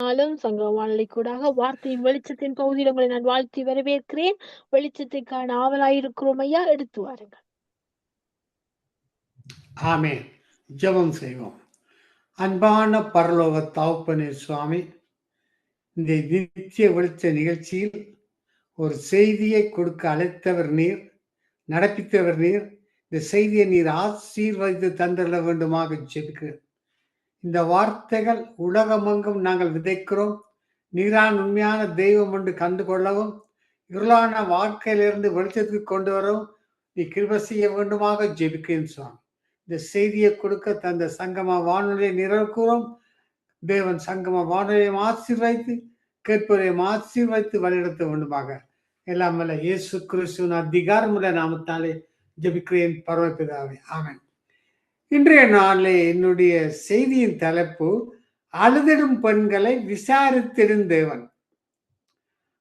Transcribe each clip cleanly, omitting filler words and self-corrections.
நாளும் சங்கம வானொலிக்கூடாக வார்த்தையின் வெளிச்சத்தின் பகுதியில் உங்களை நான் வாழ்த்தி வரவேற்கிறேன். வெளிச்சத்திற்கான ஆவலாயிருக்கிறோம் ஐயா, எடுத்து வாருங்கள். ஆமென். ஜெபம் செய்வோம். அன்பான பரலோக தகப்பனே சுவாமி, இந்த நித்திய வெளிச்ச நிகழ்ச்சியில் ஒரு செய்தியை கொடுக்க அழைத்தவர் நீர், நடப்பித்தவர் நீர். இந்த செய்தியை நீர் ஆசீர்வதித்து தந்துள்ள வேண்டுமாக ஜெபிக்கிறேன். இந்த வார்த்தைகள் உலகமெங்கும் நாங்கள் விதைக்கிறோம். நீரான உண்மையான தெய்வம் என்று கண்டு கொள்ளவும், இருளான வாழ்க்கையிலிருந்து வெளிச்சத்துக்கு கொண்டு வரவும் நீ கிருபை செய்ய வேண்டுமாக ஜெபிக்கிறேன் சுவாமி. இந்த செய்தியை கொடுக்க தந்த சங்கம வானொலியை நிறைவேறுகிறோம். தேவன் சங்கம வானொலியை ஆசீர்வதித்து கேட்பதையும் ஆசீர்வதித்து வழிநடத்த வேண்டுமாக எல்லாம் வல்ல இயேசு கிறிஸ்துவின் அதிகாரமுள்ள நாமத்தாலே ஜெபிக்கிறேன் பரமபிதாவே, ஆமென். இன்றைய நாளிலே என்னுடைய செய்தியின் தலைப்பு அழுதிடும் பெண்களை விசாரித்திடும் தேவன்.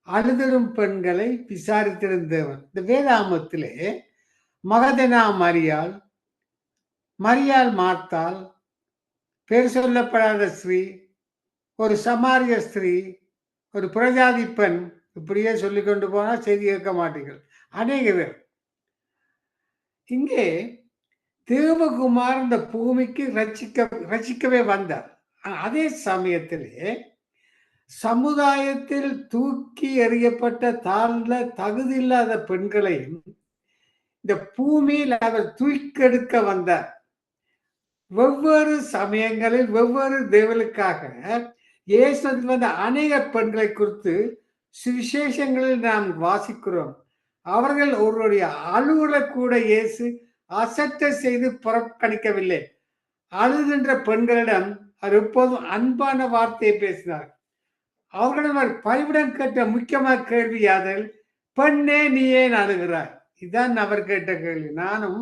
அழுதிடும் பெண்களை விசாரித்திடும் தேவன். இந்த வேதாமத்திலே மகதனா மரியாள், மரியாள் மார்த்தாள், பேர் சொல்லப்படாத ஸ்திரீ, ஒரு சமாரிய ஸ்திரீ, ஒரு பிரஜாதி பெண், இப்படியே சொல்லிக் கொண்டு போனால் செய்தி கேட்க மாட்டீர்கள். அநேக பேர். இங்கே தேவகுமார் இந்த பூமிக்கு ரட்சிக்கவே வந்தார். அதே சமயத்திலே சமுதாயத்தில் தூக்கி எறியப்பட்ட தாழ்ந்த தகுதியில்லாத பெண்களையும் இந்த பூமியில் அவர் தூக்கெடுக்க வந்தார். வெவ்வேறு சமயங்களில் வெவ்வேறு தேவனுக்காக இயேசு வந்த அநேக பெண்களை குறித்து சுவிசேஷங்களில் நாம் வாசிக்கிறோம். அவர்கள் ஒருவருடைய அலுவலை கூட இயேசு அசட்ட செய்து புறக்கணிக்கவில்லை. அழுகின்ற பெண்களிடம் அவர் எப்போதும் அன்பான வார்த்தையை பேசினார். அவர்களிடம் அவர் பரிவிடம் கேட்ட முக்கியமான கேள்வி யாதல், பெண்ணே நீ ஏன் அழுகிறாய்? இதுதான் அவர் கேட்ட கேள்வி. நானும்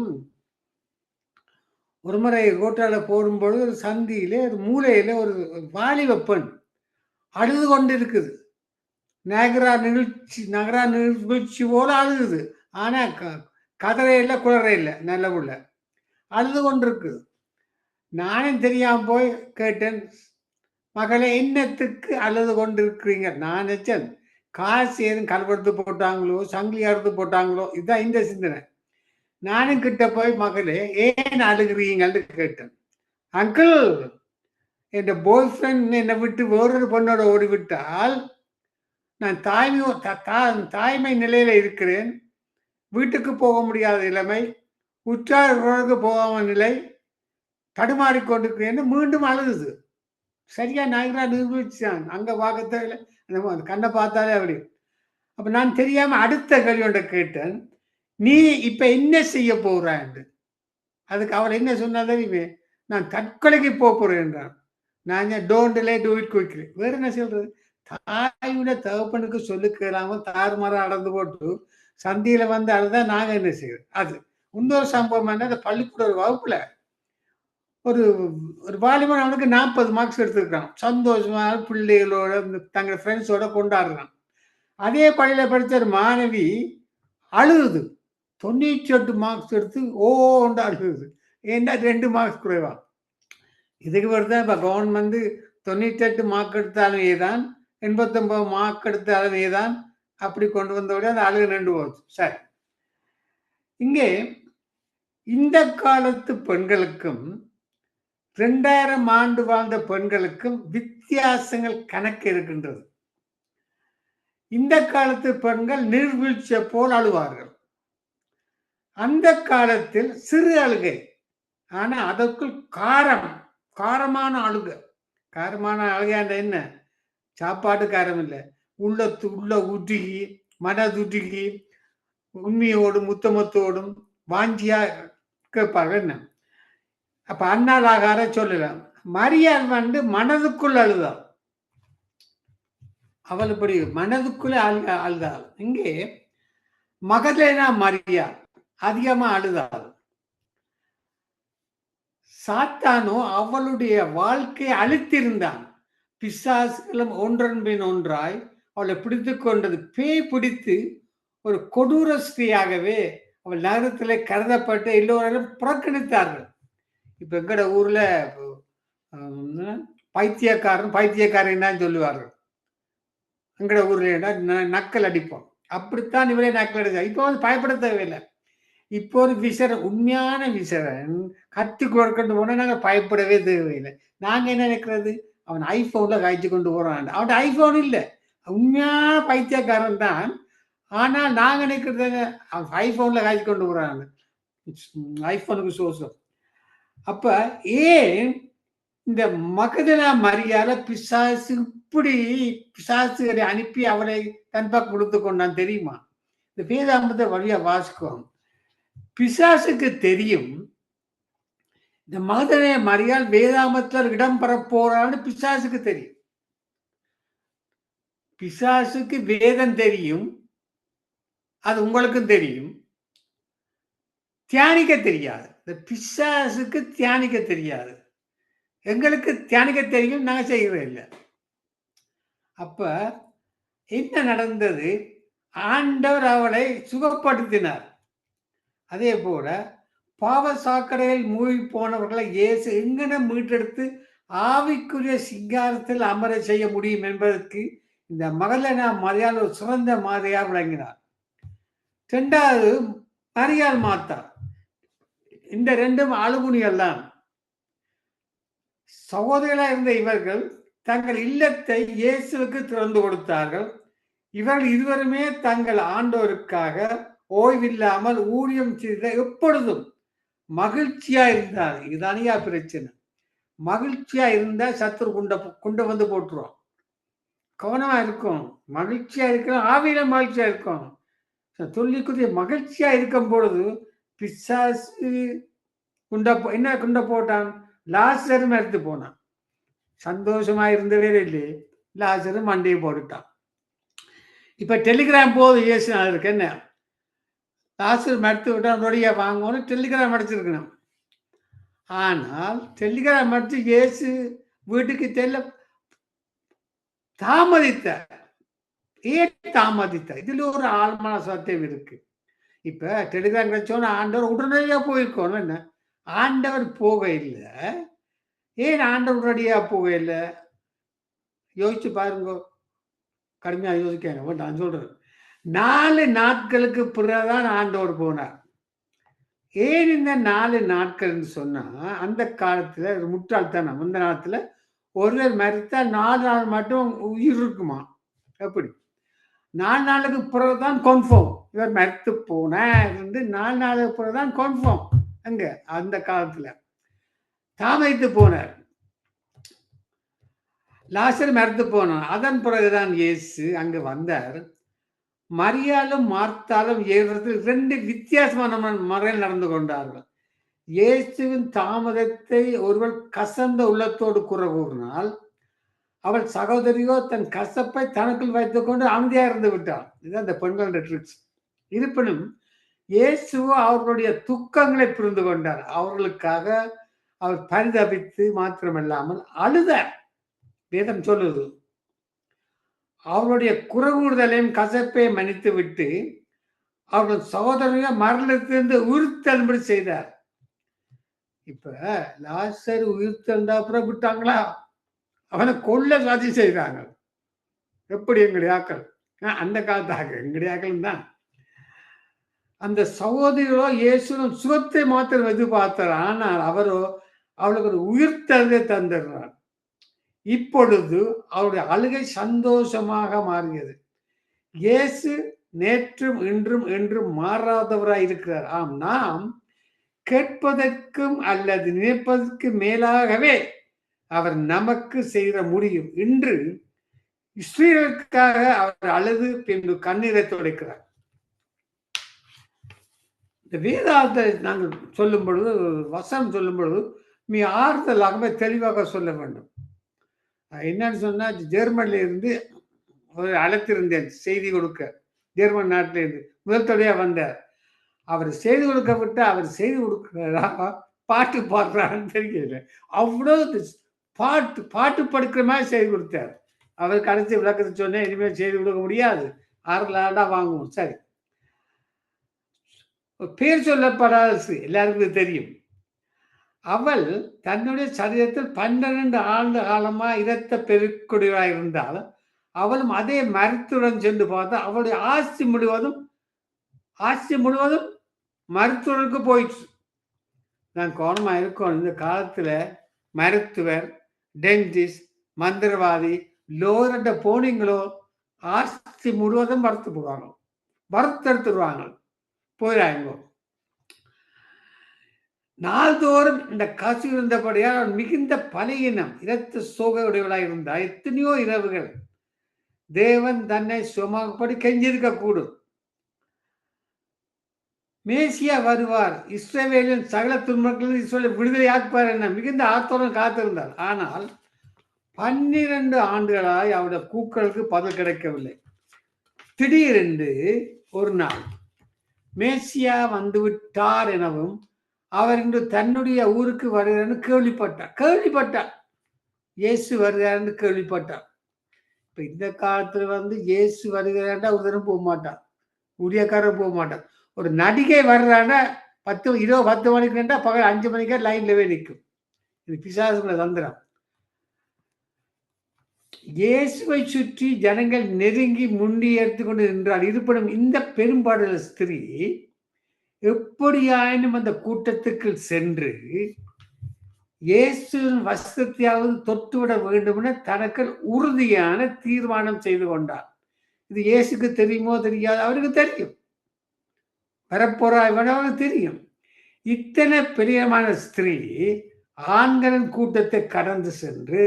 ஒரு முறை ரோட்டால போடும்பொழுது ஒரு சந்தியிலே ஒரு மூலையில ஒரு வாலிப பெண் அழுது கொண்டு இருக்குது. நகரா நிகழ்ச்சி போல அழுகுது. ஆனா கதறை இல்லை, குளறை இல்லை, நல்ல உள்ள அழுது கொண்டிருக்கு. நானும் தெரியாம போய் கேட்டேன், மகளே என்னத்துக்கு அழுது கொண்டு இருக்கிறீங்க? நான் நினைச்சேன் காசு எதுவும் கல்வெடுத்து போட்டாங்களோ, சங்கிலி அறுத்து போட்டாங்களோ, இதுதான் இந்த சிந்தனை. நானும் கிட்ட போய், மகளே ஏன் அழுகிறீங்கன்னு கேட்டேன். அங்கிள், என் பாய் ஃப்ரெண்ட் என்னை விட்டு வேறொரு பொண்ணோட ஓடிவிட்டால் நான் தாய்மை நிலையில இருக்கிறேன். வீட்டுக்கு போக முடியாத நிலைமை, உற்றார்களுக்கு போகாம நிலை, தடுமாறிக்கொண்டிருக்கிறேன். மீண்டும் அழுகுது. சரியா நாயகரா நிரூபிச்சான். அங்க பார்க்கத்தே இல்லை, அந்த கண்ணை பார்த்தாலே அப்படி. அப்ப நான் தெரியாம அடுத்த கேள்வி ஒன்றை கேட்டேன், நீ இப்ப என்ன செய்ய போறான்னு. அதுக்கு அவர் என்ன சொன்னா தெரியுமே, நான் தற்கொலைக்கு போறேன் என்றான். நான் don't delay do it quickly. வேற என்ன சொல்றது? தாயோட தகப்பனுக்கு சொல்லு கேளாம தாறுமாற அடர்ந்து போட்டு சந்தியில வந்து அதுதான் நாங்க என்ன செய்யறது. அது இன்னொரு சம்பவம் என்ன, அந்த பள்ளிக்கூட ஒரு வகுப்புல ஒரு ஒரு வாலிபன் அவனுக்கு 40 மார்க்ஸ் எடுத்திருக்கான். சந்தோஷமா பிள்ளைகளோட தங்க ஃப்ரெண்ட்ஸோட கொண்டாடுறான். அதே பள்ளியில படித்த ஒரு மாணவி அழுகுது. 98 மார்க்ஸ் எடுத்து ஓண்டு அழுகுது. ஏன்னா 2 மார்க்ஸ் குறைவா. இதுக்கு வருதான் இப்ப கவர்மெண்ட் 98 மார்க் எடுத்தாலும் ஏதான், 89 மார்க் எடுத்தாலும் ஏதான், அப்படி கொண்டு வந்தோட அந்த அழுகு நின்று போச்சு. சரி, இங்கே இந்த காலத்து பெண்களுக்கும் 2000 ஆண்டு வாழ்ந்த பெண்களுக்கும் வித்தியாசங்கள் கணக்கு இருக்கின்றது. இந்த காலத்து பெண்கள் நீர்வீழ்ச்சியை போல் அழுவார்கள். அந்த காலத்தில் சிறு அழுகை, ஆனா அதற்குள் காரமான அழுகை. காரமான அழுகையாண்ட என்ன? சாப்பாடு காரம் இல்லை, உள்ள உருகி மனதுருகி உண்மையோடும் முத்தமத்தோடும் வாஞ்சியா கேட்பார்கள். என்ன அப்ப அண்ணால் ஆகார சொல்லலாம். மரியாள் வந்து மனதுக்குள் அழுதாள். அவள் இப்படி மனதுக்குள்ளே அழுதாள். இங்கே மகதலேனா மரியாள் அதிகமா அழுதாள். சாத்தானோ அவளுடைய வாழ்க்கையை அழித்திருந்தான். பிசாசுகளும் ஒன்றன் பின் ஒன்றாய் அவளை பிடித்து கொண்டது. பேய் பிடித்து ஒரு கொடூர ஸ்திரீயாகவே அவள் நகரத்திலே கருதப்பட்டு எல்லோரும் புறக்கணித்தார்கள். இப்ப எங்கட ஊர்ல பைத்தியக்காரன் பைத்தியக்காரன் தான் சொல்லுவார்கள். எங்கட ஊர்ல நக்கல் அடிப்போம். அப்படித்தான் இவரே நக்கல் அடிச்சார். இப்போ வந்து பயப்பட தேவையில்லை. இப்போ ஒரு விசரன், உண்மையான விசரன் கத்தி கொடுக்கட்டு போனா நாங்க பயப்படவே தேவையில்லை. நாங்க என்ன நினைக்கிறது, அவன் ஐபோன்ல காய்ச்சி கொண்டு போறான். அவன் ஐபோன் இல்ல, உண்மையான பைத்தியக்காரன் தான். ஆனால் நாங்க நினைக்கிறது அவன் ஐபோன்ல காய்ச்சி கொண்டு போறான். ஐபோனுக்கு சோசம். அப்ப ஏன் இந்த மகதலா மரியாத பிசாசு இப்படி பிசாசுகளை அனுப்பி அவளை தன்பக்கம் கொடுத்து கொண்டான் தெரியுமா? இந்த வேதாந்தத்தை வழியா வாசிக்கும். பிசாசுக்கு தெரியும் இந்த மகதலே மரியாள் வேதாமத்தில் இடம் பெற போறான்னு பிசாசுக்கு தெரியும். பிசாசுக்கு வேதம் தெரியும், அது உங்களுக்கும் தெரியும். தியானிக்க தெரியாது. இந்த பிசாசுக்கு தியானிக்க தெரியாது. எங்களுக்கு தியானிக்க தெரியும், நாங்கள் செய்கிறோம் இல்லை. அப்ப என்ன நடந்தது? ஆண்டவர் அவளை சுகப்படுத்தினார். அதே போல பாவ சாக்கடையில் மூழ்கி போனவர்களை இயேசு எங்கன மீட்டெடுத்து ஆவிக்குரிய சிங்காரத்தில் அமர செய்ய முடியும் என்பதற்கு இந்த மகதலேனா மரியாள் ஒரு சிறந்த மாதிரியாக விளங்கினார். இரண்டாவது மரியாள் மார்த்தா. இந்த ரெண்டும் அழுகுணிகள் தான். சகோதரிகளாக இருந்த இவர்கள் தங்கள் இல்லத்தை இயேசுவுக்கு திறந்து கொடுத்தார்கள். இவர்கள் இருவருமே தங்கள் ஆண்டோருக்காக ஓய்வில்லாமல் ஊழியம் செய்த எப்பொழுதும் மகிழ்ச்சியா இருந்தார். இதுதானியா பிரச்சனை. மகிழ்ச்சியா இருந்தா சத்துரு கொண்டு வந்து போட்டுருவோம். கவனமா இருக்கும். மகிழ்ச்சியா இருக்கிறோம், ஆவியில மகிழ்ச்சியா இருக்கும். தொல்லிக்குரிய மகிழ்ச்சியா இருக்கும் பொழுது பிசாசு என்ன குண்ட போட்டான்? லாசரும் எடுத்து போனான். சந்தோஷமா இருந்தவே இல்லையே, லாசரும் மண்டையை போட்டுட்டான். இப்ப டெலிகிராம் போது இயேசு இருக்கு என்ன, லாசர் மறுத்து விட்டா நொடியா வாங்கணும் டெலிகிராம் அடிச்சிருக்கணும். ஆனால் டெலிகிராம் அடிச்சு இயேசு வீட்டுக்கு செல்ல தாமதித்தார். ஏன் தாமதித்தார்? இதுல ஒரு ஆழ்மான சத்தியம் இருக்கு. இப்ப டெலிகிராம் கிடைச்சோன்னு ஆண்டவர் உடனடியா போயிருக்கோம். என்ன ஆண்டவர் போக இல்லை. ஏன் ஆண்டவர் உடனடியா போக இல்லை? யோசிச்சு பாருங்க, கடுமையா யோசிக்க நான் சொல்றேன். 4 நாட்களுக்கு பிறகுதான் ஆண்டவர் போனார். ஏன் இந்த 4 நாட்கள்னு சொன்னா, அந்த காலத்துல முட்டாள்தனம். அந்த நாளத்துல ஒருவர் மரித்தா 4 நாள் மட்டும் உயிர் இருக்குமா? எப்படி 4 நாளுக்கு பிறகுதான் கன்ஃபார்ம் இவர் மரித்து போனார் என்று 4 நாளுக்கு பிறகுதான் கன்ஃபார்ம். அங்க அந்த காலத்துல தாமதித்து போனார். லாசர் மரித்து போனார். அதன் பிறகுதான் இயேசு அங்கு வந்தார். மரியாளும் மார்த்தாலும் ஏவரத்தில் 2 வித்தியாசமான முறையில் நடந்து கொண்டார்கள். இயேசுவின் தாமதத்தை ஒருவர் கசந்த உள்ளத்தோடு குறை கூறினால், அவள் சகோதரியோ தன் கசப்பை தனக்குள் வைத்துக் கொண்டு அமைதியாக இருந்து விட்டாள். இதுதான் இந்த பெண்களுடைய ட்ரிக்ஸ். இருப்பினும் இயேசுவோ அவர்களுடைய துக்கங்களை புரிந்து கொண்டார். அவர்களுக்காக அவர் பரிதபித்து மாத்திரமல்லாமல் அழுதார். வேதம் சொல்லுது. அவருடைய குறைகூறுதலையும் கசப்பையும் மன்னித்து விட்டு அவர்கள் சகோதரங்க மரணத்திலிருந்து உயிர்த்தெழும்படி செய்தார். இப்ப லாசர் உயிர்த்தெழுந்தா அப்புறம் விட்டாங்களா? அவனை கொல்ல சாதி செய்தாங்க. எப்படி எங்களுடைய ஆக்கள், அந்த காலத்தாக எங்களுடைய ஆக்கள் தான். அந்த சகோதரிகளோ இயேசுவின் சுகத்தை மாத்திரம் எதிர்பார்த்தார். ஆனால் அவரோ அவளுக்கு ஒரு உயிர்த்தெழுதை தந்துடுறார். இப்பொழுது அவருடைய அழுகை சந்தோஷமாக மாறியது. இயேசு நேற்றும் இன்றும் என்றும் மாறாதவராய் இருக்கிறார். ஆம், நாம் கேட்பதற்கும் அல்லது நினைப்பதற்கு மேலாகவே அவர் நமக்கு செய்ய முடியும். இன்று ஸ்ரீகளுக்காக அவர் அழுது பின்பு கண்ணீரை துடைக்கிறார். இந்த வேதாந்தத்தை நாங்கள் சொல்லும் பொழுது, வசனம் சொல்லும் பொழுது மிக ஆறுதலாகவே தெளிவாக சொல்ல வேண்டும். என்னன்னு சொன்னா, ஜெர்மனில இருந்து ஒரு அழைத்திருந்தேன் செய்தி கொடுக்க. ஜெர்மன் நாட்டில இருந்து முதல் தடையா வந்தார். அவர் செய்தி கொடுக்க விட்டு அவர் செய்தி கொடுக்கிறா பாட்டு பாடுறான்னு தெரியல. அவ்வளவு பாட்டு படுக்கிற மாதிரி செய்தி கொடுத்தார். அவர் கடைசி விளக்கத்தை சொன்னேன், இனிமேல் செய்தி கொடுக்க முடியாது, 6 ஆண்டா வாங்குவோம். சரி, பேர் சொல்லப்படாத எல்லாருக்கும் தெரியும். அவள் தன்னுடைய சரீரத்தில் 12 ஆண்டு காலமா இரத்த பெருக்குடியாய் இருந்தால் அவளும் அதே மருத்துவம் சென்று பார்த்தா அவளுடைய ஆஸ்தி முழுவதும் மருத்துவருக்கு போயிடுச்சு. நான் கவனமா இருக்கணும். இந்த காலத்துல மருத்துவர், டென்டிஸ்ட், மந்திரவாதி, லோயர்கிட்ட போனீங்களோ ஆஸ்தி முழுவதும் வறுத்தெடுத்துருவாங்க போயிடாங்க. நாள்தோறும் இந்த காசு இருந்தபடியால் அவன் மிகுந்த பலையினம் இரத்த சோகையுடையவளாக இருந்தார். எத்தனையோ இரவுகள் தேவன் தன்னை சுமப்படி கெஞ்சிருக்க கூடும். மேசியா வருவார், இஸ்ரவேலின் சகல துன்பங்களில் இஸ்ரவேலை விடுதலை ஆக்குவார் என மிகுந்த ஆத்தோரம் காத்திருந்தார். ஆனால் 12 ஆண்டுகளாய் அவருடைய கூக்களுக்கு பதில் கிடைக்கவில்லை. திடீரென்று ஒரு நாள் மேசியா வந்துவிட்டார் எனவும் அவர் இன்று தன்னுடைய ஊருக்கு வருகிறார் கேள்விப்பட்டார். இயேசு வருகிறார் கேள்விப்பட்டார். இப்ப இந்த காலத்துல இயேசு வருகிறாண்டா ஒரு தினம் போக மாட்டான், ஊழியக்காரர் போக மாட்டான். ஒரு நடிகை வர்றாண்டா 10 மணிக்கு நின்றா பகல் 5 மணிக்கே லைன்லவே நிற்கும். இது பிசாசுகளை தந்திரம். இயேசுவை சுற்றி ஜனங்கள் நெருங்கி முண்டி எடுத்துக்கொண்டு நின்றார். இருப்பினும் இந்த பெரும்பாடுள்ள ஸ்திரீ எப்படியாயினும் அந்த கூட்டத்துக்கு சென்று இயேசுவின் வஸ்திரத்தையாவது தொட்டுவிட வேண்டும் என தனக்கு உறுதியான தீர்மானம் செய்து கொண்டார். இது இயேசுக்கு தெரியுமோ தெரியாது, அவருக்கு தெரியும். வரப்போறாய் தெரியும். இத்தனை பிரியமான ஸ்திரீ ஆண்களின் கூட்டத்தை கடந்து சென்று,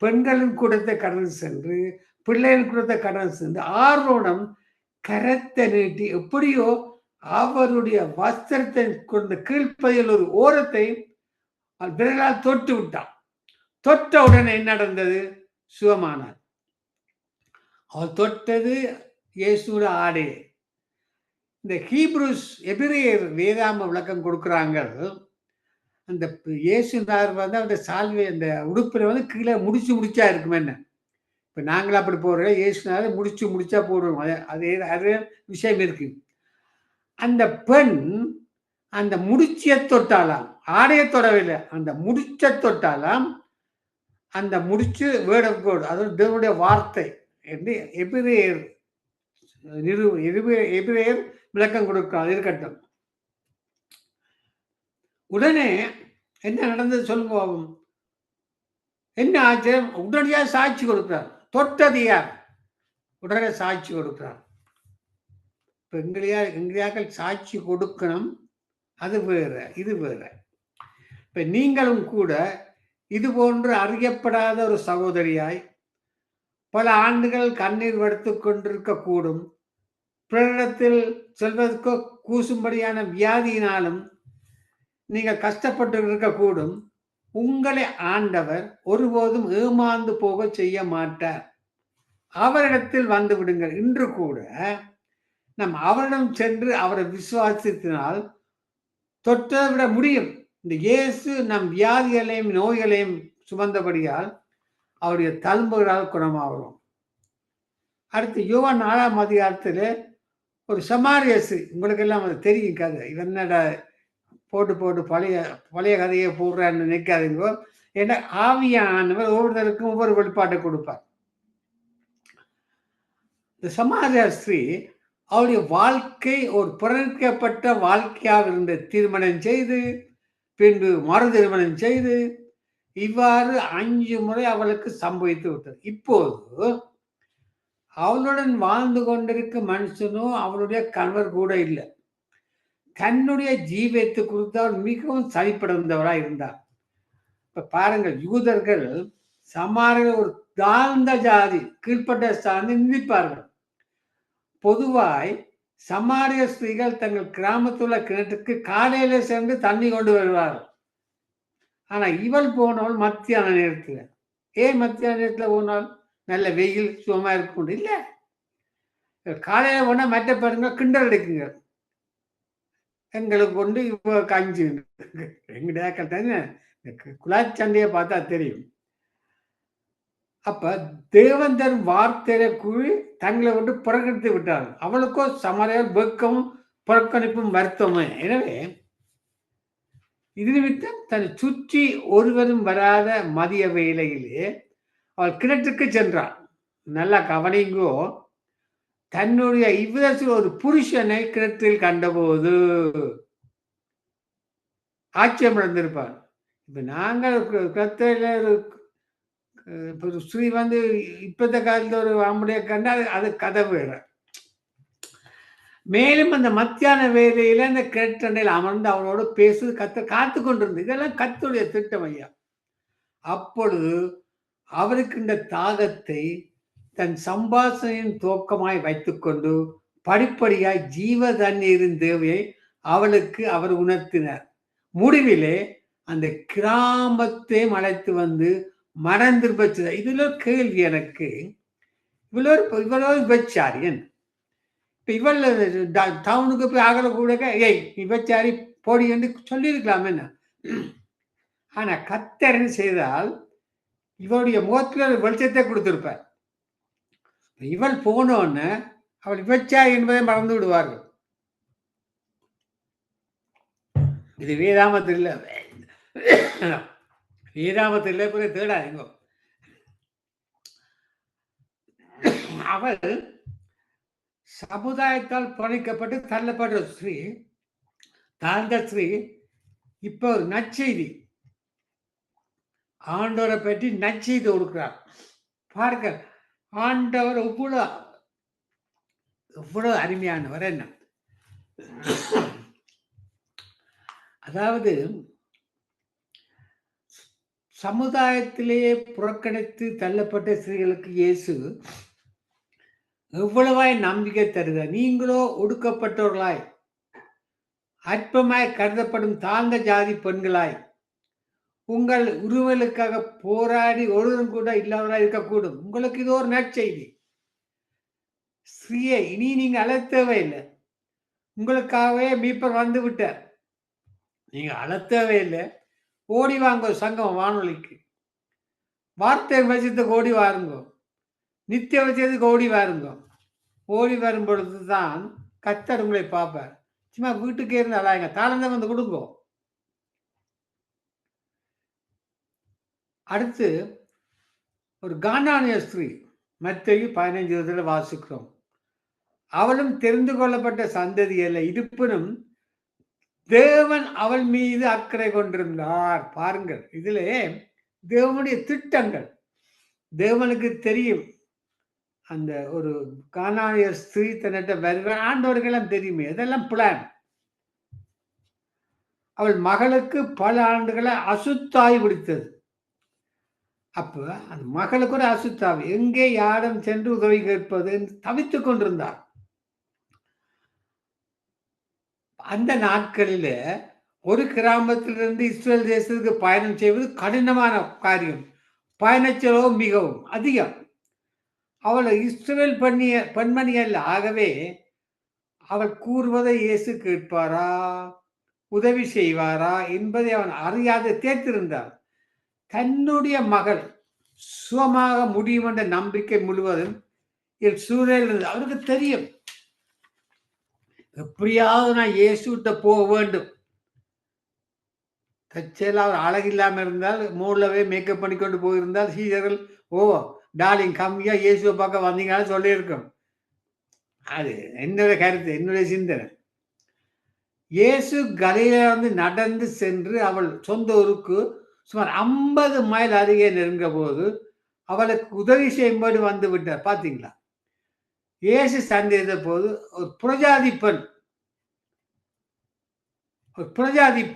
பெண்களின் கூட்டத்தை கடந்து சென்று, பிள்ளைகளின் கூட்டத்தை கடந்து சென்று ஆர்வம் கரத்தை நீட்டி எப்படியோ அவருடைய வஸ்திரத்தை கொண்ட கீழ்ப்பதில் ஒரு ஓரத்தை விரலால் தொட்டு விட்டான். தொட்ட உடனே என்ன நடந்தது? சுகமானார். அவள் தொட்டது இயேசுவோட ஆடே. இந்த ஹீப்ரூஸ் எபிரேயர் வேதாம விளக்கம் கொடுக்குறாங்க. அந்த இயேசுனார் அந்த சால்வை அந்த உடுப்புல கீழே முடிச்சா இருக்கும். என்ன இப்ப நாங்களும் அப்படி போடுறோம், இயேசுனார் முடிச்சா போடுவோம். அதே விஷயம் இருக்கு. அந்த பெண் அந்த முடிச்சிய தொட்டாலாம், ஆடைய தொடவில்லை, அந்த முடிச்ச தொட்டாலாம். அந்த முடிச்சு வேர்ட் ஆஃப் காட், அதாவது தேவனுடைய வார்த்தை என்று எபிரேயர் விளக்கம் கொடுக்கிறார். இருக்கட்டும். உடனே என்ன நடந்தது சொல்லுங்க. என்ன ஆச்சரியம்! உடனடியாக சாட்சி கொடுக்கிறார். தொட்டது யார்? உடனே சாட்சி கொடுக்கிறார். இப்ப எங்களையாக்கள் சாட்சி கொடுக்கணும், அது வேற, இது வேற. இப்ப நீங்களும் கூட இது போன்று அறியப்படாத ஒரு சகோதரியாய் பல ஆண்டுகள் கண்ணீர் வடுத்துக் கொண்டிருக்க கூடும். பிறரிடத்தில் செல்வதற்கோ கூசும்படியான வியாதியினாலும் நீங்கள் கஷ்டப்பட்டு இருக்கக்கூடும். உங்களை ஆண்டவர் ஒருபோதும் ஏமாந்து போக செய்ய மாட்டார். அவரிடத்தில் வந்து விடுங்கள். இன்று கூட நம் அவரிடம் சென்று அவரை விசுவாசத்தினால் தொட்ட விட முடியும். இந்த இயேசு நம் வியாதிகளையும் நோய்களையும் சுமந்தபடியால் அவருடைய தழும்புகளால் குணமாகிறோம். அடுத்து யோவான் 4ஆம் அதிகாரத்தில் ஒரு சமாரியசு, உங்களுக்கு எல்லாம் அது தெரியும் கதை. இவனோட போட்டு பழைய கதையை போடுறான்னு நினைக்காதீங்க. ஏன்னா ஆவியானவர் ஒவ்வொருத்தருக்கும் ஒவ்வொரு வெளிப்பாட்டை கொடுப்பார். இந்த சமாரியஸ்ரீ அவருடைய வாழ்க்கை ஒரு புறக்கணிக்கப்பட்ட வாழ்க்கையாக இருந்த திருமணம் செய்து பின்பு மறு திருமணம் செய்து இவ்வாறு 5 முறை அவளுக்கு சம்பவித்து விட்டது. இப்போது அவளுடன் வாழ்ந்து கொண்டிருக்கும் மனுஷனோ அவளுடைய கணவர் கூட இல்லை. தன்னுடைய ஜீவத்தை குறித்து அவர் மிகவும் சரிப்படைந்தவராக இருந்தார். இப்ப பாருங்கள், யூதர்கள் சமாரியர் ஒரு தாழ்ந்த ஜாதி, கீழ்ப்பட்ட சார்ந்து நிந்திப்பார்கள். பொதுவாய் சமாரிய ஸ்திரீகள் தங்கள் கிராமத்துள்ள கிணற்றுக்கு காலையில சென்று தண்ணி கொண்டு வருவார்கள். ஆனா இவள் போனவள் மத்தியான நேரத்துல. ஏன் மத்தியான நேரத்துல போனால்? நல்ல வெயில் சுகமா இருக்கும் இல்ல. காலையில போனா மற்ற பாருங்க கிண்டல் எடுக்குங்க, எங்களுக்கு கொண்டு இவ கஞ்சி. எங்கடைய குலாச்சண்டையை பார்த்தா தெரியும். அப்ப தேவன் தரும் வார்த்தையில கூறி தங்களை விட்டு புறக்கணித்து விட்டார்கள். அவளுக்கோ சமாரியால் வெக்கமும் புறக்கணிப்பும் வருத்தமும். எனவே இது நிமித்தம் தன்னை சுற்றி ஒருவரும் வராத மதிய வேளையிலே அவள் கிணற்றுக்கு சென்றாள். நல்லா கவனிங்கோ. தன்னுடைய இவ்விதத்தில் ஒரு புருஷனை கிணற்றில் கண்டபோது ஆச்சரியம் அடைந்திருப்பார். இப்ப நாங்கள் கிணத்துல ஒரு ஸ்ரீ வந்து இப்பத்த காலத்துல ஒரு ஆம்பளைய கண்டா அது கதை வேற. மேலும் அந்த மத்தியான வேலையில அந்த கிணற்றண்டையில் அமர்ந்து அவளோடு பேசுவது காத்து கொண்டிருந்தது. இதெல்லாம் கர்த்தருடைய திட்டம் ஐயா. அப்பொழுது அவருக்கு இந்த தாகத்தை தன் சம்பாஷணையின் துவக்கமாய் வைத்துக்கொண்டு படிப்படியாய் ஜீவ தண்ணீரின் தேவையை அவளுக்கு அவர் உணர்த்தினார். முடிவிலே அந்த கிராமத்தை அழைத்து வந்து மறந்திருப்ப. இதுல ஒரு கேள்வி எனக்கு. இவ்வளோ விபச்சாரியன் இப்ப இவள் டவுனுக்கு போய் ஆகல கூட ஏய் விபச்சாரி போடி என்று சொல்லியிருக்கலாம் என்ன. ஆனா கர்த்தர் செய்தால் இவளுடைய முகத்துல ஒரு வெளிச்சத்தை கொடுத்திருப்பார். இவள் போனோன்னு அவள் விபச்சாரி என்பதை மறந்து விடுவார்கள். இது வேதாமத்தில் இல்லை, வேதாமத்தில் இல்லை, பிறகு தேடாதீங்க. அவள் சமுதாயத்தால் பணிக்கப்பட்டு தள்ளப்பட்ட ஸ்ரீ, தாழ்ந்த ஸ்ரீ. இப்ப ஒரு நற்செய்தி, ஆண்டவரை பற்றி நற்செய்தி கொடுக்கிறார். பாருங்க, ஆண்டவர் எவ்வளவு அருமையானவர் என்ன. அதாவது சமுதாயத்திலேயே புறக்கணித்து தள்ளப்பட்ட ஸ்திரீகளுக்கு இயேசு எவ்வளவாய் நம்பிக்கை தருகிறார். நீங்களோ ஒடுக்கப்பட்டவர்களாய், அற்பமாய் கருதப்படும் தாழ்ந்த ஜாதி பெண்களாய், உங்கள் உரிமைகளுக்காக போராடி ஒருவரும் கூட இல்லாதவராய் இருக்கக்கூடும். உங்களுக்கு இது ஒரு நற்செய்தி. ஸ்ரீயை இனி நீங்க அழைத்தவே இல்லை, உங்களுக்காகவே மீட்பர் வந்து விட்டார். நீங்க அழைத்தவே இல்லை. ஓடி வாங்க சங்கம் வானொலிக்கு, வார்த்தை வச்சத்துக்கு ஓடி வாருங்க, நித்திய வச்சதுக்கு ஓடி வாருங்க. ஓடி வரும் பொழுதுதான் கர்த்தர் உங்களை பார்ப்பார். சும்மா வீட்டுக்கே இருந்து அழாங்க, தாளந்தான் வந்து கொடுங்க. அடுத்து ஒரு கானானிய ஸ்திரீ, மத்தேயு 15 வாசிக்கிறோம். அவளும் தெரிந்து கொள்ளப்பட்ட சந்ததி அல்ல, இருப்பினும் தேவன் அவள் மீது அக்கறை கொண்டிருந்தார். பாருங்கள், இதிலே தேவனுடைய திட்டங்கள். தேவனுக்கு தெரியும் அந்த ஒரு கானானிய ஸ்திரீ தன்னிட்ட வருவார், ஆண்டவர்களெல்லாம் தெரியுமே, அதெல்லாம் பிளான். அவள் மகளுக்கு பல ஆண்டுகளை அசுத்தாய் பிடித்தது. அப்ப அந்த மகளுக்கு ஒரு அசுத்தாவி, எங்கே யாரும் சென்று உதவி கேட்பது என்று தவித்துக் கொண்டிருந்தார். அந்த நாட்களில ஒரு கிராமத்திலிருந்து இஸ்ரேல் தேசத்துக்கு பயணம் செய்வது கடினமான காரியம். பயண செலவு மிகவும் அதிகம். அவள் இஸ்ரேல் பெண்மணி அல்ல. ஆகவே அவள் கூறுவதை இயேசு கேட்பாரா, உதவி செய்வாரா என்பதை அவன் அறியாது தேர்த்திருந்தார். தன்னுடைய மகள் சுகமாக முடியும் என்ற நம்பிக்கை முழுவதும் சூழல் இருந்தது. அவருக்கு தெரியும், எப்படியாவது நான் இயேசுகிட்ட போக வேண்டும். தற்செயலாக அவர் அழகில்லாமல் இருந்தால், மூலவே மேக்கப் பண்ணி கொண்டு போயிருந்தால் சீடர்கள் டார்லிங் கம்மியா இயேசுவை பார்க்க வந்தீங்கன்னு சொல்லியிருக்கோம். அது என்னுடைய கருத்து, என்னுடைய சிந்தனை. இயேசு கலிலேயாவிலிருந்து நடந்து சென்று அவள் சொந்த ஊருக்கு சுமார் 50 மைல் அருகே நெருங்க போது அவளுக்கு உதவி செய்யும்போது வந்து விட்டார். பார்த்தீங்களா, இயேசு சந்தித்த போது ஒரு புரஜாதி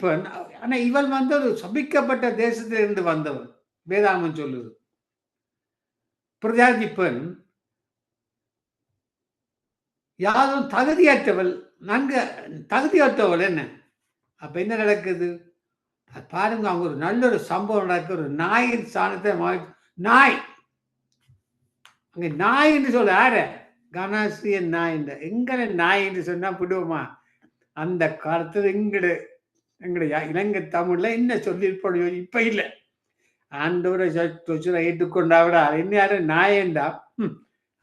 பெண், ஆனா இவள் வந்து ஒரு சபிக்கப்பட்ட தேசத்திலிருந்து வந்தவள். வேதாமம் சொல்லுது, பிரஜாதி பெண், யாரும் தகுதியற்றவள், தகுதியற்றவள். என்ன அப்ப என்ன நடக்குது பாருங்க. அவங்க ஒரு நல்ல ஒரு சம்பவம் நடக்கு. ஒரு நாயின் சாணத்தை நாய், அங்க நாய் என்று சொல்ல யார கனாசியன் நாய், எங்கட நாய் என்று சொன்னா விடுவோமா? அந்த காலத்துல எங்கட இலங்கை தமிழ்ல என்ன சொல்லியிருப்போம், இப்ப இல்லை. ஆண்டவரை ஏற்றுக்கொண்டா விட என்ன யாரும் நாயண்டா,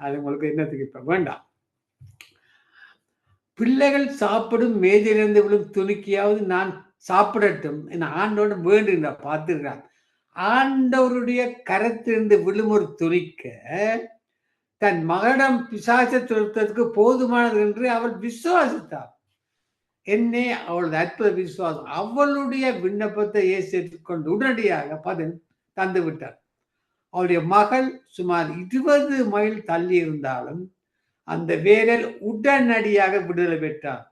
அது உங்களுக்கு என்னத்துக்கு இப்ப வேண்டாம். பிள்ளைகள் சாப்பிடும் மேஜையிலிருந்து விழும் துணிக்கியாவது நான் சாப்பிடட்டும் என ஆண்டோடு வேண்டுகிறார். பார்த்துக்கிறார். ஆண்டவருடைய கரத்திலிருந்து விழுமுறை துணிக்க தன் மகனிடம் பிசாசை துரத்துவதற்கு போதுமானது என்று அவள் விசுவாசித்தாள். என்னே அவளது அற்புத விசுவாசம். அவளுடைய விண்ணப்பத்தை இயேசு ஏற்றுக்கொண்டு உடனடியாக பதில் தந்து விட்டார். அவருடைய மகள் சுமார் 20 மைல் தள்ளி இருந்தாலும் அந்த வேரில் உடனடியாக விடுதலை பெற்றார்.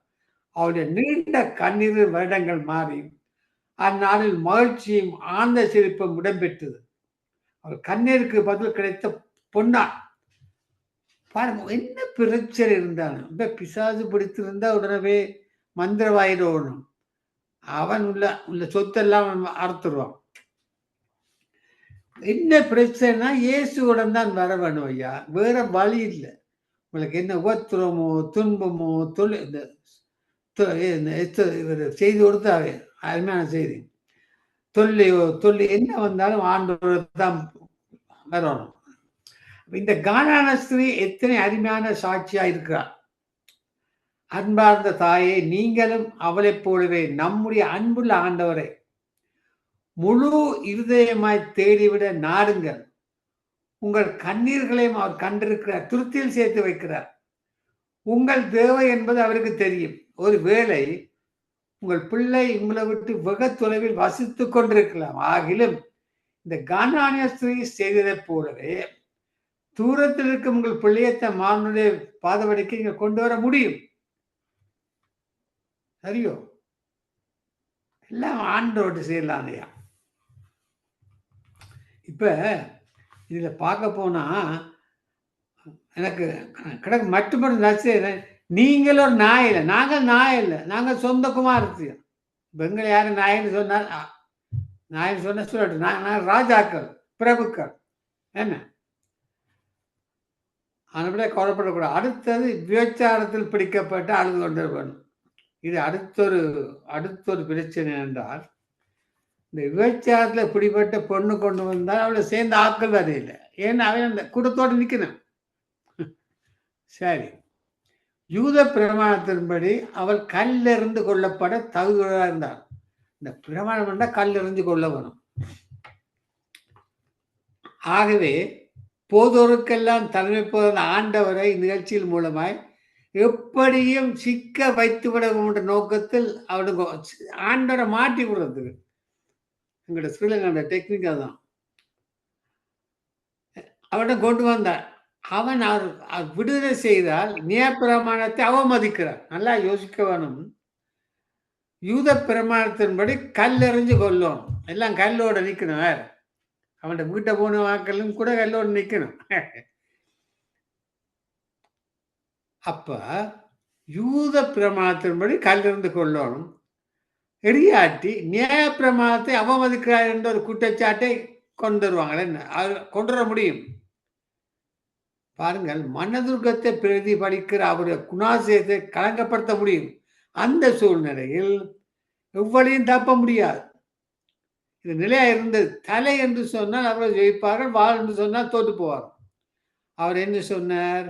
அவருடைய நீண்ட கண்ணீர் வருடங்கள் மாறி அந்நாளில் மகிழ்ச்சியும் ஆழ்ந்த சிரிப்பும் இடம்பெற்றது. அவர் கண்ணீருக்கு பதில் கிடைத்த பொன்னா. பாருங்க, என்ன பிரச்சனை இருந்தாலும் இந்த பிசாசு பிடித்திருந்தா உடனே மந்திரவாயிடணும். அவன் உள்ள சொத்தெல்லாம் அறுத்துருவான். என்ன பிரச்சனைனா இயேசுவுடன் தான் வர வேணும் ஐயா, வேற வழி இல்லை. உங்களுக்கு என்ன உபத்திரமோ துன்பமோ செய்தி கொடுத்தாவே அருமையான செய்தி. தொல்லை என்ன வந்தாலும் ஆண்டோடு தான் வரணும். இந்த கானான ஸ்திரீ எத்தனை அருமையான சாட்சியா இருக்கிறார். அன்பார்ந்த தாயே, நீங்களும் அவளைப் போலவே நம்முடைய அன்புள்ள ஆண்டவரை முழு இருதயமாய் தேடிவிட நாடுங்கள். உங்கள் கண்ணீர்களையும் அவர் கண்டிருக்கிறார், துருத்தியில் சேர்த்து வைக்கிறார். உங்கள் தேவை என்பது அவருக்கு தெரியும். ஒரு வேளை உங்கள் பிள்ளை உங்களை விட்டு வெகு தொலைவில் வசித்துக் கொண்டிருக்கலாம். ஆகிலும் இந்த கானானிய ஸ்திரீ செய்ததைப் போலவே தூரத்தில் இருக்கும் உங்கள் பிள்ளையத்தை மானுடைய பாதவடிக்கு நீங்க கொண்டு வர முடியும். சரியோ? எல்லாம் ஆண்டோடு செய்யலாம் ஐயா. இப்ப இதுல பார்க்க போனா எனக்கு கிடக்கு மட்டும் நச்சேன். நீங்கள் ஒரு நாய் இல்லை, நாங்கள் நாய் இல்லை, நாங்கள் சொந்த குமாரத்து. பெண்கள் யாரும் நாயின்னு சொன்னால் நாயின்னு சொன்ன சொல்லட்டும். நாங்கள் ராஜாக்கள், பிரபுக்கள். என்ன அதுபடியே கவலைப்படக்கூடாது. அடுத்தது விபச்சாரத்தில் பிடிக்கப்பட்டு அழுது கொண்டு வேணும். இது அடுத்தொரு பிரச்சனை என்றால், இந்த விபச்சாரத்தில் பிடிப்பட்ட பொண்ணு கொண்டு வந்தால் அவளை சேர்ந்த ஆட்கள் வரையில்லை. ஏன்னா அவன் அந்த கூட்டத்தோடு நிற்கணும். சரி, யூத பிரமாணத்தின்படி அவள் கல்லெறிந்து கொள்ளப்பட தகுதியாக இருந்தாள். இந்த பிரமாணம் என்றால் கல்லெறிந்து கொள்ள வேணும். ஆகவே போதோருக்கெல்லாம் தலைமை போகிற ஆண்டவரை நிகழ்ச்சியின் மூலமாய் எப்படியும் சிக்க வைத்து விட என்ற நோக்கத்தில் அவனுக்கு ஆண்டவரை மாட்டி விடுறதுக்கு எங்களோட ஸ்ரீலங்கா டெக்னிக் தான் அவனை கொண்டு வந்தார். அவன் விடுதலை செய்தால் நியாயப்பிரமாணத்தை அவமதிக்கிறார். நல்லா யோசிக்க வேணும். யூத பிரமாணத்தின்படி கல்லெறிஞ்சு கொல்லணும். எல்லாம் கல்லோட நிற்கணும். வேற அவன் வீட்டை போன வாக்களும் கூட கல்லோடு நிற்கணும். அப்ப யூத பிரமாணத்தின்படி கல்லிருந்து கொள்ளணும். எரியாட்டி நியாய பிரமாணத்தை அவமதிக்கிறார் என்ற ஒரு குற்றச்சாட்டை கொண்டு வருவாங்க. என்ன கொண்டு வர முடியும்? பாருங்கள், மனதுர்க்கத்தை பிரதிபலிக்கிற அவருடைய குணாசியத்தை களங்கப்படுத்த முடியும். அந்த சூழ்நிலையில் எவ்வளையும் தப்ப முடியாது. இது நிலையா இருந்தது. தலை என்று சொன்னால் அவர்கள் ஜெயிப்பார்கள், வாள் என்று சொன்னால் தோற்று போவார். அவர் என்ன சொன்னார்?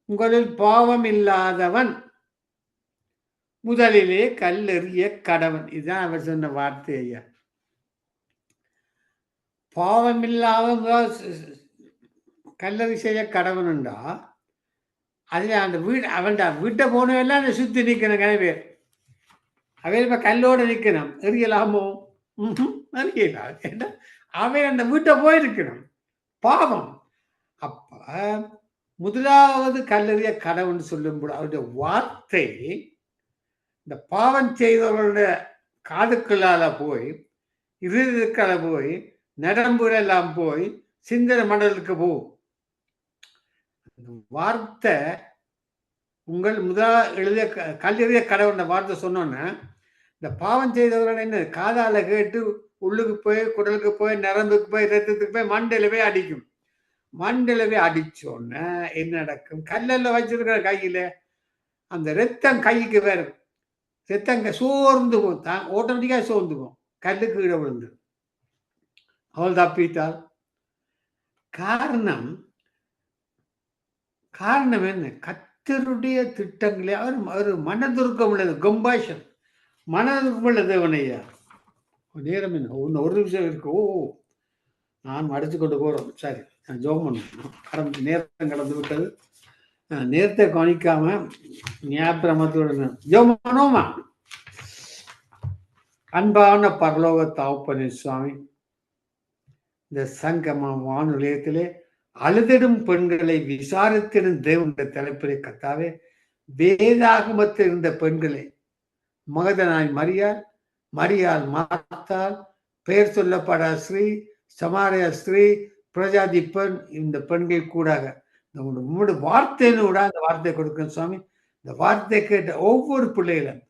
உங்களில் பாவம் இல்லாதவன் முதலிலே கல்லெறிய கடவன். இதுதான் அவர் சொன்ன வார்த்தை ஐயா. பாவம் இல்லாத கல்லறி செய்ய கடவன் உண்டா? அதுல அந்த அவன் வீட்டை போனவெல்லாம் அந்த சுத்தி நிற்கணும். கனவே அவன் இப்ப கல்லோட நிற்கணும். எரியலாமோ? எரியலாம். அவன் அந்த வீட்டை போயிருக்கணும். பாவம். அப்ப முதலாவது கல்லறிய கடவுள் சொல்லும்போது அவருடைய வார்த்தை இந்த பாவம் செய்தவர்களுடைய காதுக்குள்ளால போய், இருதயத்துக்கால போய், நரம்புகளெல்லாம் போய் சிந்தனை மண்டலத்துக்கு போகும். வார்த்தை உங்கள் எழுதிய கல்லறிய கடவுள் வார்த்தை சொன்னோன்னா, இந்த பாவம் செய்தவர்கள் என்ன காதால கேட்டு உள்ளுக்கு போய், குடலுக்கு போய், நரம்புக்கு போய், ரத்தத்துக்கு போய், மண்டையில போய் அடிக்கும். மண்டலவே அடிச்சோன்னா என்ன நடக்கும்? கல்லெல்லாம் வச்சிருக்கிற கையில அந்த ரத்தம் கைக்கு வேறு ரத்தம் சோர்ந்து போகும். தான் ஆட்டோமேட்டிக்கா சோர்ந்து போகும். கல்லுக்கு கீழே விழுந்து அவள் தப்பித்தாள். காரணம் என்ன? கர்த்தருடைய திட்டங்களே அவர் மனதுருக்கம் உள்ளது. கம்பாஷன், மனதுக்குள்ள தேவனையா நேரம் என்ன ஒன்று ஒரு நிமிஷம் இருக்கு. ஓ நான் அடிச்சு கொண்டு போறோம். சரி, நான் ஜோம் பண்ணணும். நேரம் கடந்து விட்டது. நேரத்தை கவனிக்காம ஞாபகத்தோட ஜோம் பண்ணுவோமா? அன்பான பரலோக தகப்பனே சுவாமி, இந்த சங்கம வானுலகத்திலே அழுதிடும் பெண்களை விசாரித்திடும் தேவனுடைய தலைப்பிலே கத்தாவே, வேதாகமத்தில் இருந்த பெண்களை மகதனாய் மரியாள், மரியாள் மார்த்தாள், பெயர் சொல்லப்பட ஸ்ரீ, சமாரிய ஸ்ரீ, பிரஜாதி பெண், இந்த பெண்கள் கூடாக உங்களுடைய வார்த்தையினூட அந்த வார்த்தை கொடுக்கணும் சுவாமி. இந்த வார்த்தை கேட்ட ஒவ்வொரு பிள்ளைகளும்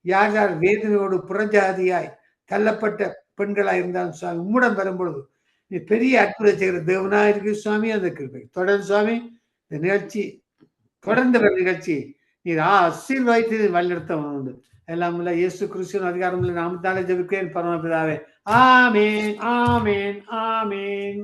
யார் யார் வேதனையோடு புறஜாதியாய் தள்ளப்பட்ட பெண்களாய் இருந்தாலும் சுவாமி, உம்முடன் வரும்பொழுது நீ பெரிய அற்புதம் செய்கிற தேவனா இருக்கு சுவாமி. அந்த கிருபை தொடர்ந்து சுவாமி. இந்த நிகழ்ச்சி தொடர்ந்து வர நிகழ்ச்சி நீர் ஆசீர்வாதித்து வழிநடத்த உண்டு. எல்லாம் இல்ல இயேசு கிறிஸ்துவின் அதிகாரம் நாமத்தாலே ஜெபிக்கிறேன் பரமபிதாவே. ஆமேன், ஆமேன், ஆமேன்.